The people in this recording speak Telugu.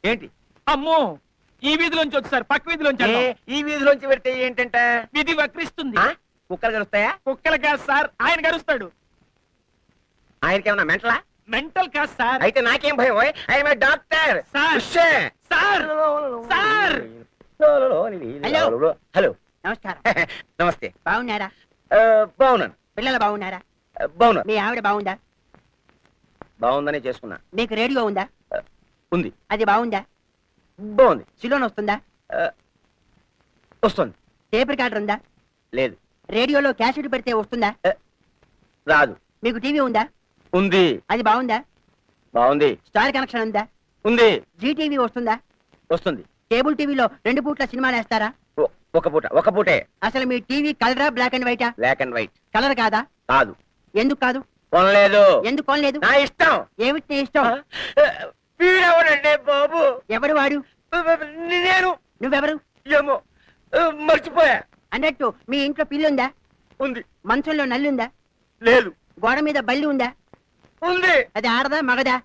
ఏంటి? అమ్మో ఈ వీధిలోంచి వచ్చారు పక్క వీధిలోంచి ఏ, అన్నాం. ఈ వీధిలోంచి పెడితే ఏంటంట? వీధి వక్రిస్తుంది. ఆ? కుక్కలు కలుస్తాయా? కుక్కలు కాదు సార్, ఆయన గరుస్తాడు. ఆయనకేమన్నా మెంటలా? మెంటల్ కాదు సార్. అయితే నాకేం భయం? I'm a doctor. Sir. Sir sir hello hello, నమస్కారం. నమస్తే. బాగున్నారా? బాగున్నాను. పిల్లలు బాగున్నారా? బాగున్నాను. మీ ఆవిడ బాగుందా? బాగుందనే చేసుకున్నా. మీకు రేడియో ఉందా? ఉంది. అది బాగుందా? బాగుంది. సిలోన్ వస్తుందా? వస్తుంది. టేప్ రికార్డర్ ఉందా? లేదు. రేడియోలో క్యాసెట్ పెడితే వస్తుందా? రాదు. మీకు టీవీ ఉందా? ఉంది. అది బాగుందా? బాగుంది. స్టార్ కనెక్షన్ ఉందా? ఉంది. జీ టీవీ వస్తుందా? వస్తుంది. కేబుల్ టీవీలో 2 పూట్ల సినిమాలు వేస్తారా? ఒక పూటే. అసలు మీ టీవీ కలరా బ్లాక్ అండ్ వైటా? Black and white. కలర్ కాదా? కాదు. ఎందుకు కాదు? కొనలేదు. ఎందుకు కొనలేదు? నా ఇష్టం. ఏమిటి నీ ఇష్టం? వీడెవడండి బాబు? ఎవడు వాడు? నేను. నువ్వెవరు? ఏమో మర్చిపోయా. అన్నట్టు మీ ఇంట్లో పిల్లుందా? ఉంది. మంచంలో నల్లుందా? లేదు. గోడ మీద బల్లి ఉందా? ఉంది. అది ఆడదా మగదా?